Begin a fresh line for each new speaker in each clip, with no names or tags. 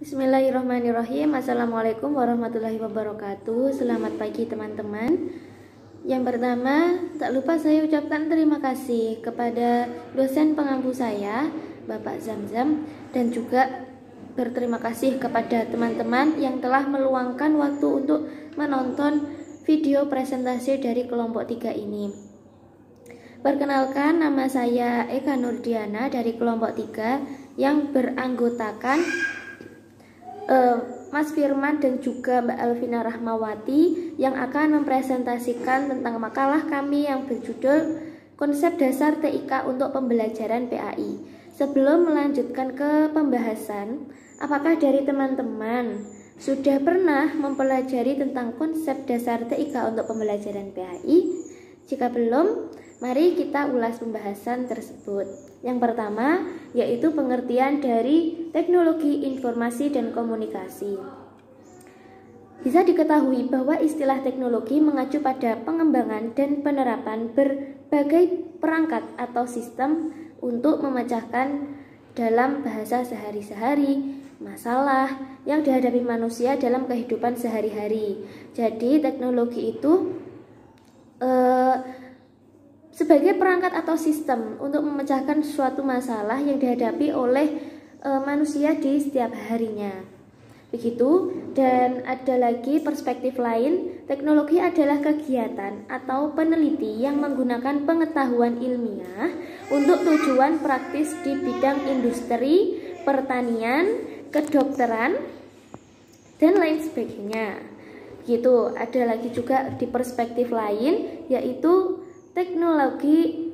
Bismillahirrahmanirrahim. Assalamualaikum warahmatullahi wabarakatuh. Selamat pagi teman-teman. Yang pertama, tak lupa saya ucapkan terima kasih kepada dosen pengampu saya, Bapak Zamzam, dan juga berterima kasih kepada teman-teman yang telah meluangkan waktu untuk menonton video presentasi dari kelompok 3 ini. Perkenalkan, nama saya Eka Nurdiana dari kelompok 3 yang beranggotakan Mas Firman dan juga Mbak Alvina Rahmawati yang akan mempresentasikan tentang makalah kami yang berjudul Konsep Dasar TIK untuk Pembelajaran PAI. Sebelum melanjutkan ke pembahasan, apakah dari teman-teman sudah pernah mempelajari tentang konsep dasar TIK untuk pembelajaran PAI? Jika belum, mari kita ulas pembahasan tersebut. Yang pertama, yaitu pengertian dari teknologi informasi dan komunikasi. Bisa diketahui bahwa istilah teknologi mengacu pada pengembangan dan penerapan berbagai perangkat atau sistem untuk memecahkan dalam bahasa sehari-hari masalah yang dihadapi manusia dalam kehidupan sehari-hari. Jadi teknologi itu sebagai perangkat atau sistem untuk memecahkan suatu masalah yang dihadapi oleh manusia di setiap harinya. Begitu, dan ada lagi perspektif lain, teknologi adalah kegiatan atau peneliti yang menggunakan pengetahuan ilmiah untuk tujuan praktis di bidang industri, pertanian, kedokteran, dan lain sebagainya. Begitu, ada lagi juga di perspektif lain, yaitu teknologi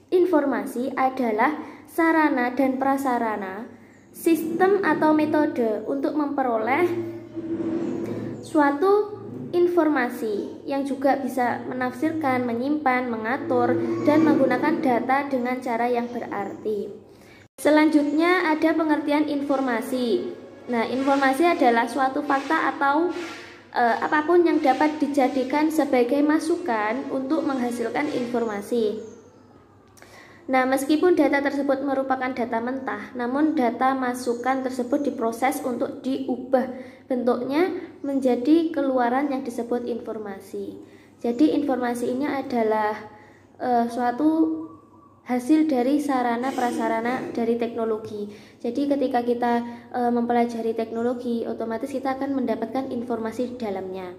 informasi adalah sarana dan prasarana, sistem atau metode untuk memperoleh suatu informasi yang juga bisa menafsirkan, menyimpan, mengatur, dan menggunakan data dengan cara yang berarti. Selanjutnya ada pengertian informasi. Nah, informasi adalah suatu fakta atau apapun yang dapat dijadikan sebagai masukan untuk menghasilkan informasi. Nah, meskipun data tersebut merupakan data mentah, namun data masukan tersebut diproses untuk diubah bentuknya menjadi keluaran yang disebut informasi. Jadi informasi ini adalah suatu hasil dari sarana prasarana dari teknologi. Jadi ketika kita mempelajari teknologi, otomatis kita akan mendapatkan informasi di dalamnya.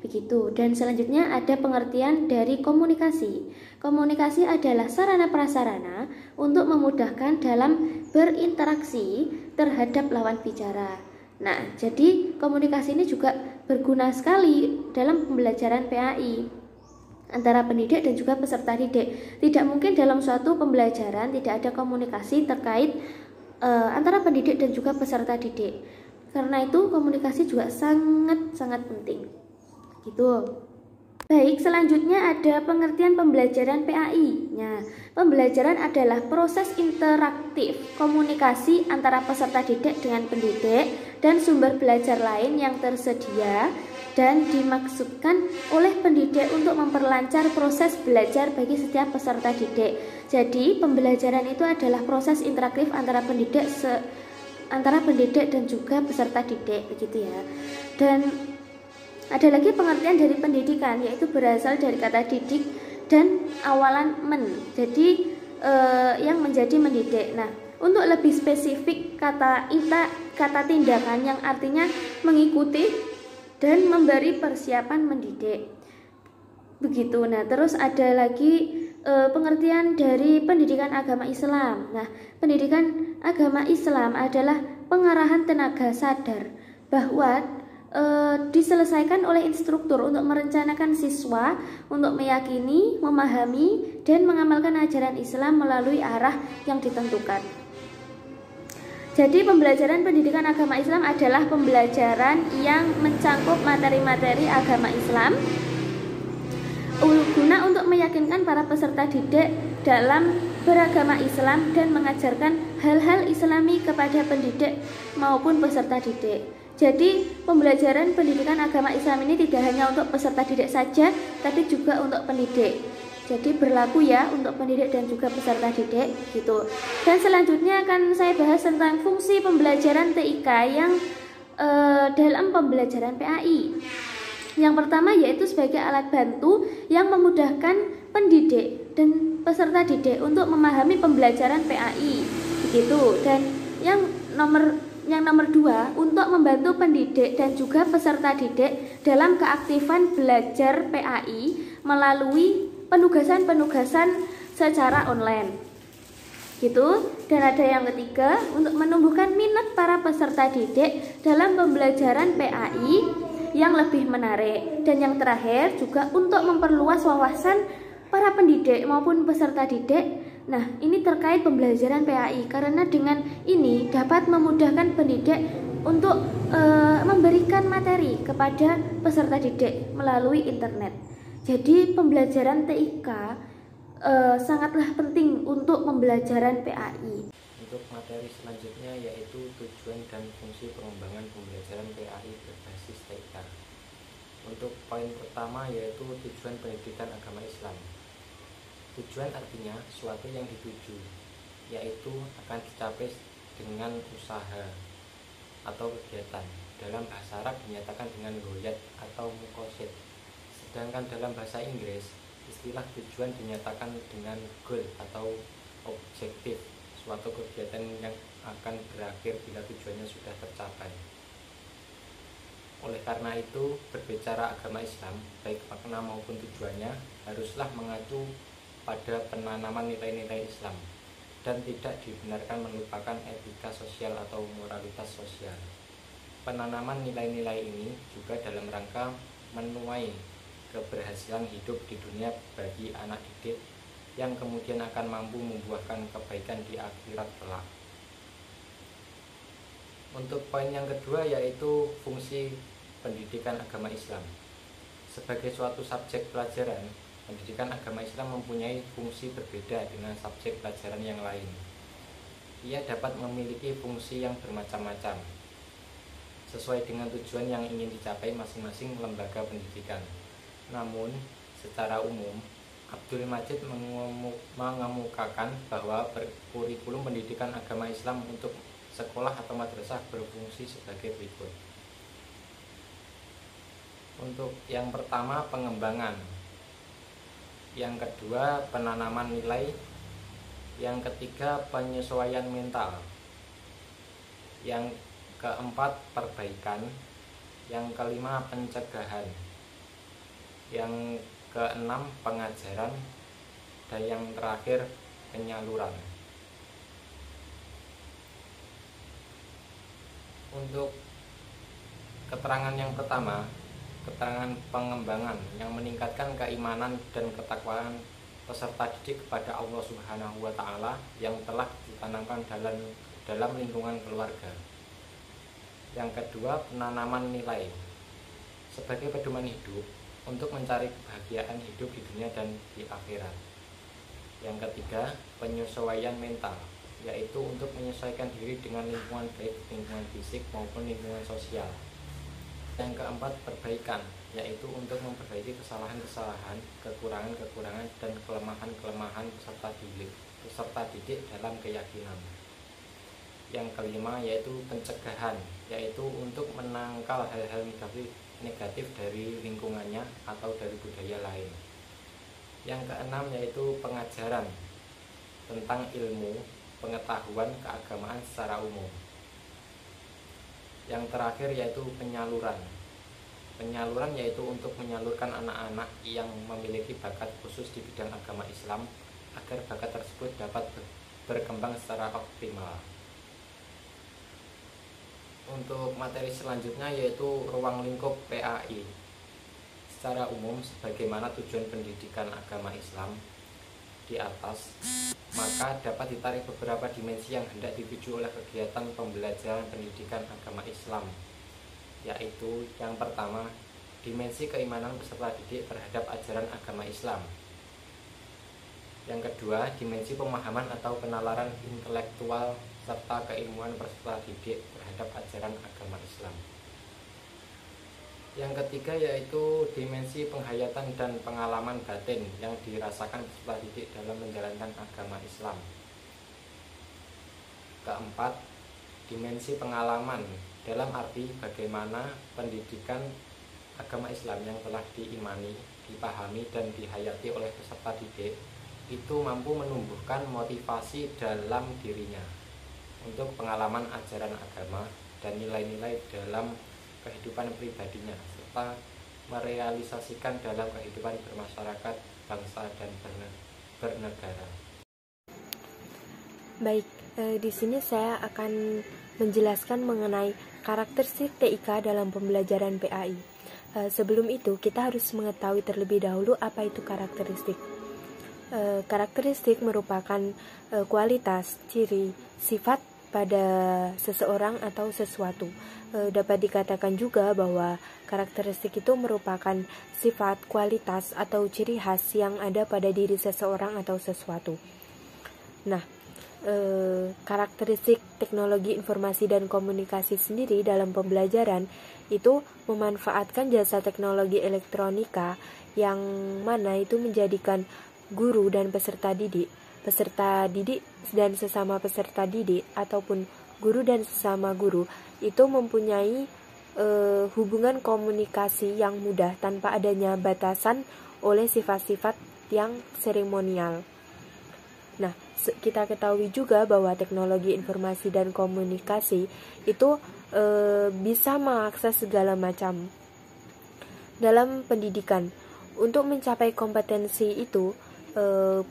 Begitu. Dan selanjutnya ada pengertian dari komunikasi. Komunikasi adalah sarana prasarana untuk memudahkan dalam berinteraksi terhadap lawan bicara. Nah, jadi komunikasi ini juga berguna sekali dalam pembelajaran PAI antara pendidik dan juga peserta didik. Tidak mungkin dalam suatu pembelajaran tidak ada komunikasi terkait antara pendidik dan juga peserta didik. Karena itu komunikasi juga sangat-sangat penting. Gitu. Baik, selanjutnya ada pengertian pembelajaran PAI. Nah, pembelajaran adalah proses interaktif komunikasi antara peserta didik dengan pendidik dan sumber belajar lain yang tersedia dan dimaksudkan oleh pendidik untuk memperlancar proses belajar bagi setiap peserta didik. Jadi, pembelajaran itu adalah proses interaktif antara pendidik dan juga peserta didik, begitu ya. Dan ada lagi pengertian dari pendidikan, yaitu berasal dari kata didik dan awalan men. Jadi yang menjadi mendidik. Nah, untuk lebih spesifik kata tindakan yang artinya mengikuti dan memberi persiapan mendidik. Begitu. Nah, terus ada lagi pengertian dari pendidikan agama Islam. Nah, pendidikan agama Islam adalah pengarahan tenaga sadar bahwa diselesaikan oleh instruktur untuk merencanakan siswa untuk meyakini, memahami, dan mengamalkan ajaran Islam melalui arah yang ditentukan. Jadi pembelajaran pendidikan agama Islam adalah pembelajaran yang mencangkup materi-materi agama Islam guna untuk meyakinkan para peserta didik dalam beragama Islam dan mengajarkan hal-hal Islami kepada pendidik maupun peserta didik. Jadi pembelajaran pendidikan agama Islam ini tidak hanya untuk peserta didik saja, tapi juga untuk pendidik. Jadi berlaku ya untuk pendidik dan juga peserta didik gitu. Dan selanjutnya akan saya bahas tentang fungsi pembelajaran TIK yang dalam pembelajaran PAI. Yang pertama yaitu sebagai alat bantu yang memudahkan pendidik dan peserta didik untuk memahami pembelajaran PAI begitu. Dan yang nomor 2 untuk membantu pendidik dan juga peserta didik dalam keaktifan belajar PAI melalui penugasan secara online gitu. Dan ada yang ketiga untuk menumbuhkan minat para peserta didik dalam pembelajaran PAI yang lebih menarik. Dan yang terakhir juga untuk memperluas wawasan para pendidik maupun peserta didik. Nah, ini terkait pembelajaran PAI karena dengan ini dapat memudahkan pendidik untuk memberikan materi kepada peserta didik melalui internet. Jadi pembelajaran TIK sangatlah penting untuk pembelajaran PAI.
Untuk materi selanjutnya yaitu tujuan dan fungsi pengembangan pembelajaran PAI berbasis TIK. Untuk poin pertama yaitu tujuan pendidikan agama Islam. Tujuan artinya suatu yang dituju, yaitu akan dicapai dengan usaha atau kegiatan. Dalam bahasa Arab dinyatakan dengan goyat atau mukosid. Sedangkan dalam bahasa Inggris, istilah tujuan dinyatakan dengan goal atau objektif, suatu kegiatan yang akan berakhir bila tujuannya sudah tercapai. Oleh karena itu, berbicara agama Islam, baik makna maupun tujuannya, haruslah mengacu pada penanaman nilai-nilai Islam dan tidak dibenarkan melupakan etika sosial atau moralitas sosial. Penanaman nilai-nilai ini juga dalam rangka menuai keberhasilan hidup di dunia bagi anak didik yang kemudian akan mampu membuahkan kebaikan di akhirat kelak. Untuk poin yang kedua yaitu fungsi pendidikan agama Islam. Sebagai suatu subjek pelajaran, pendidikan agama Islam mempunyai fungsi berbeda dengan subjek pelajaran yang lain. Ia dapat memiliki fungsi yang bermacam-macam sesuai dengan tujuan yang ingin dicapai masing-masing lembaga pendidikan. Namun, secara umum, Abdul Majid mengemukakan bahwa kurikulum pendidikan agama Islam untuk sekolah atau madrasah berfungsi sebagai berikut. Untuk yang pertama, pengembangan. Yang kedua, penanaman nilai. Yang ketiga, penyesuaian mental. Yang keempat, perbaikan. Yang kelima, pencegahan. Yang keenam, pengajaran. Dan yang terakhir, penyaluran. Untuk keterangan yang pertama, keterangan pengembangan yang meningkatkan keimanan dan ketakwaan peserta didik kepada Allah Subhanahu wa Ta'ala yang telah ditanamkan dalam lingkungan keluarga. Yang kedua, penanaman nilai sebagai pedoman hidup untuk mencari kebahagiaan hidup di dunia dan di akhirat. Yang ketiga, penyesuaian mental, yaitu untuk menyesuaikan diri dengan lingkungan, baik lingkungan fisik maupun lingkungan sosial. Yang keempat, perbaikan, yaitu untuk memperbaiki kesalahan-kesalahan, kekurangan-kekurangan, dan kelemahan-kelemahan peserta didik dalam keyakinan. Yang kelima, yaitu pencegahan, yaitu untuk menangkal hal-hal negatif dari lingkungannya atau dari budaya lain. Yang keenam, yaitu pengajaran tentang ilmu, pengetahuan keagamaan secara umum. Yang terakhir yaitu penyaluran. Penyaluran yaitu untuk menyalurkan anak-anak yang memiliki bakat khusus di bidang agama Islam agar bakat tersebut dapat berkembang secara optimal. Untuk materi selanjutnya yaitu ruang lingkup PAI. Secara umum, sebagaimana tujuan pendidikan agama Islam di atas, maka dapat ditarik beberapa dimensi yang hendak dituju oleh kegiatan pembelajaran pendidikan agama Islam, yaitu yang pertama, dimensi keimanan peserta didik terhadap ajaran agama Islam. Yang kedua, dimensi pemahaman atau penalaran intelektual serta keilmuan peserta didik terhadap ajaran agama Islam. Yang ketiga yaitu dimensi penghayatan dan pengalaman batin yang dirasakan peserta didik dalam menjalankan agama Islam. Keempat, dimensi pengalaman dalam arti bagaimana pendidikan agama Islam yang telah diimani, dipahami, dan dihayati oleh peserta didik itu mampu menumbuhkan motivasi dalam dirinya untuk pengalaman ajaran agama dan nilai-nilai dalam kehidupan pribadinya, serta merealisasikan dalam kehidupan bermasyarakat, bangsa, dan bernegara.
Baik, di sini saya akan menjelaskan mengenai karakteristik TIK dalam pembelajaran PAI. Sebelum itu, kita harus mengetahui terlebih dahulu apa itu karakteristik. Karakteristik merupakan kualitas, ciri, sifat pada seseorang atau sesuatu. Dapat dikatakan juga bahwa karakteristik itu merupakan sifat, kualitas, atau ciri khas yang ada pada diri seseorang atau sesuatu. Nah, karakteristik teknologi informasi dan komunikasi sendiri dalam pembelajaran itu memanfaatkan jasa teknologi elektronika yang mana itu menjadikan guru dan peserta didik dan sesama peserta didik ataupun guru dan sesama guru itu mempunyai hubungan komunikasi yang mudah tanpa adanya batasan oleh sifat-sifat yang seremonial. Nah, kita ketahui juga bahwa teknologi informasi dan komunikasi itu bisa mengakses segala macam dalam pendidikan. Untuk mencapai kompetensi itu,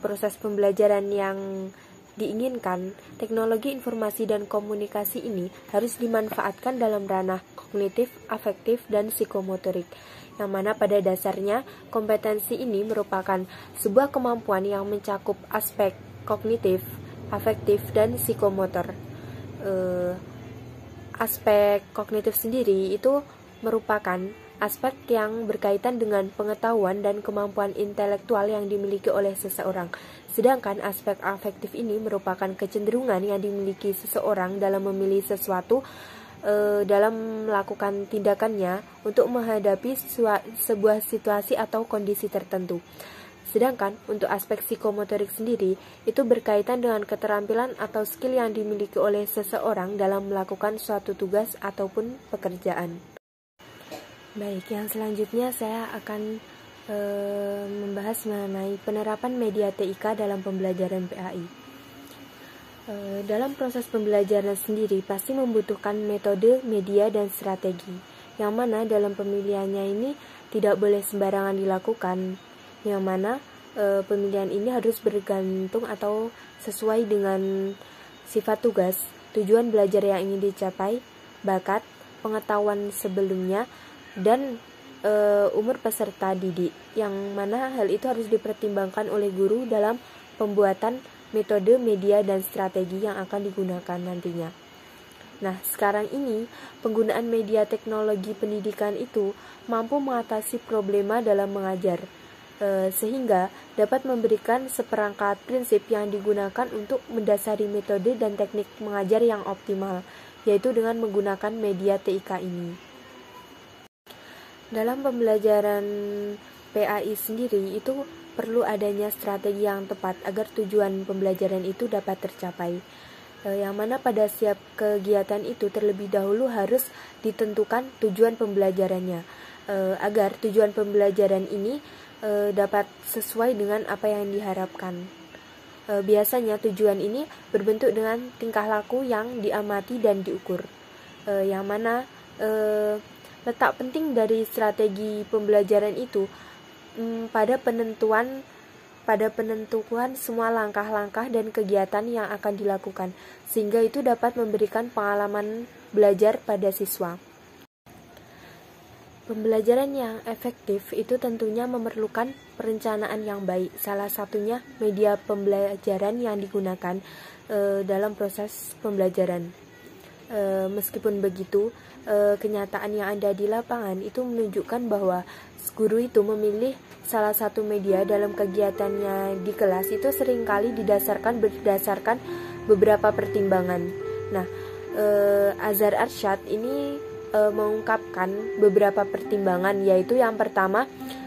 proses pembelajaran yang diinginkan, teknologi informasi dan komunikasi ini harus dimanfaatkan dalam ranah kognitif, afektif, dan psikomotorik, yang mana pada dasarnya kompetensi ini merupakan sebuah kemampuan yang mencakup aspek kognitif, afektif, dan psikomotor. Aspek kognitif sendiri itu merupakan aspek yang berkaitan dengan pengetahuan dan kemampuan intelektual yang dimiliki oleh seseorang. Sedangkan aspek afektif ini merupakan kecenderungan yang dimiliki seseorang dalam memilih sesuatu, dalam melakukan tindakannya untuk menghadapi sebuah situasi atau kondisi tertentu. Sedangkan untuk aspek psikomotorik sendiri itu berkaitan dengan keterampilan atau skill yang dimiliki oleh seseorang dalam melakukan suatu tugas ataupun pekerjaan. Baik, yang selanjutnya saya akan membahas mengenai penerapan media TIK dalam pembelajaran PAI. Dalam proses pembelajaran sendiri pasti membutuhkan metode, media, dan strategi, yang mana dalam pemilihannya ini tidak boleh sembarangan dilakukan, yang mana pemilihan ini harus bergantung atau sesuai dengan sifat tugas, tujuan belajar yang ingin dicapai, bakat, pengetahuan sebelumnya, dan umur peserta didik, yang mana hal itu harus dipertimbangkan oleh guru dalam pembuatan metode, media, dan strategi yang akan digunakan nantinya. Nah, sekarang ini penggunaan media teknologi pendidikan itu mampu mengatasi problema dalam mengajar, sehingga dapat memberikan seperangkat prinsip yang digunakan untuk mendasari metode dan teknik mengajar yang optimal, yaitu dengan menggunakan media TIK ini. Dalam pembelajaran PAI sendiri itu perlu adanya strategi yang tepat agar tujuan pembelajaran itu dapat tercapai, yang mana pada setiap kegiatan itu terlebih dahulu harus ditentukan tujuan pembelajarannya, agar tujuan pembelajaran ini dapat sesuai dengan apa yang diharapkan. Biasanya tujuan ini berbentuk dengan tingkah laku yang diamati dan diukur, yang mana letak penting dari strategi pembelajaran itu pada penentuan semua langkah-langkah dan kegiatan yang akan dilakukan, sehingga itu dapat memberikan pengalaman belajar pada siswa. Pembelajaran yang efektif itu tentunya memerlukan perencanaan yang baik. Salah satunya media pembelajaran yang digunakan dalam proses pembelajaran. Meskipun begitu, kenyataan yang ada di lapangan itu menunjukkan bahwa guru itu memilih salah satu media dalam kegiatannya di kelas itu seringkali berdasarkan beberapa pertimbangan. Nah, Azhar Arsyad ini mengungkapkan beberapa pertimbangan, yaitu yang pertama,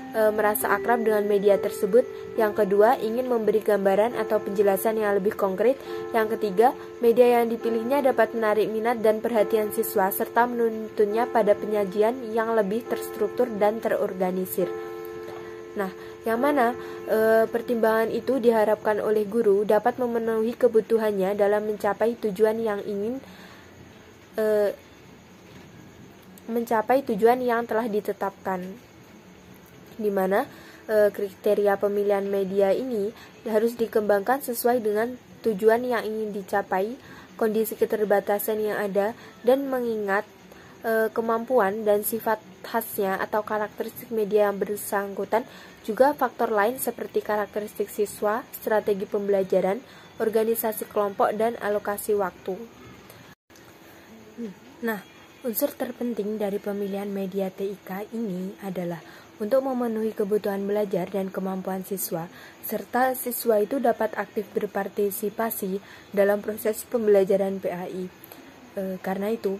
merasa akrab dengan media tersebut, yang kedua, ingin memberi gambaran atau penjelasan yang lebih konkret, yang ketiga, media yang dipilihnya dapat menarik minat dan perhatian siswa serta menuntunnya pada penyajian yang lebih terstruktur dan terorganisir. Nah, yang mana pertimbangan itu diharapkan oleh guru dapat memenuhi kebutuhannya dalam mencapai tujuan yang telah ditetapkan, di mana kriteria pemilihan media ini harus dikembangkan sesuai dengan tujuan yang ingin dicapai, kondisi keterbatasan yang ada, dan mengingat kemampuan dan sifat khasnya atau karakteristik media yang bersangkutan, juga faktor lain seperti karakteristik siswa, strategi pembelajaran, organisasi kelompok, dan alokasi waktu. Nah, unsur terpenting dari pemilihan media TIK ini adalah untuk memenuhi kebutuhan belajar dan kemampuan siswa, serta siswa itu dapat aktif berpartisipasi dalam proses pembelajaran PAI. Karena itu,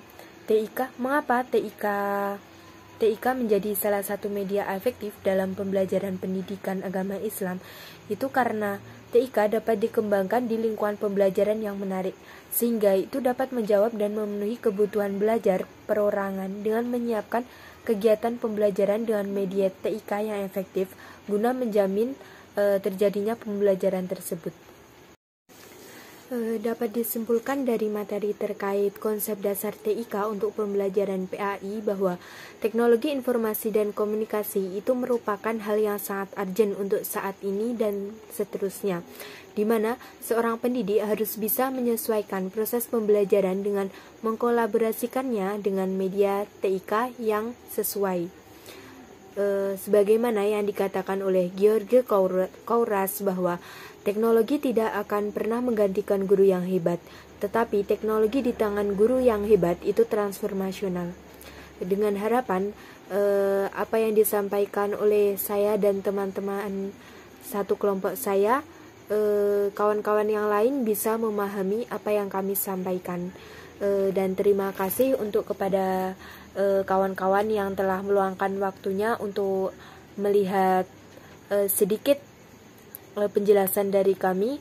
mengapa TIK menjadi salah satu media efektif dalam pembelajaran pendidikan agama Islam? Itu karena TIK dapat dikembangkan di lingkungan pembelajaran yang menarik, sehingga itu dapat menjawab dan memenuhi kebutuhan belajar perorangan dengan menyiapkan kegiatan pembelajaran dengan media TIK yang efektif guna menjamin terjadinya pembelajaran tersebut. Dapat disimpulkan dari materi terkait konsep dasar TIK untuk pembelajaran PAI bahwa teknologi informasi dan komunikasi itu merupakan hal yang sangat urgent untuk saat ini dan seterusnya, di mana seorang pendidik harus bisa menyesuaikan proses pembelajaran dengan mengkolaborasikannya dengan media TIK yang sesuai. Sebagaimana yang dikatakan oleh George Couras bahwa teknologi tidak akan pernah menggantikan guru yang hebat, tetapi teknologi di tangan guru yang hebat itu transformasional. Dengan harapan apa yang disampaikan oleh saya dan teman-teman satu kelompok saya, kawan-kawan yang lain bisa memahami apa yang kami sampaikan. Dan terima kasih untuk kepada kawan-kawan yang telah meluangkan waktunya untuk melihat sedikit penjelasan dari kami.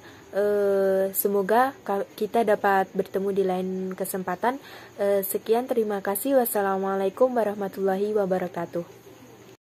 Semoga kita dapat bertemu di lain kesempatan. Sekian, terima kasih. Wassalamualaikum warahmatullahi wabarakatuh.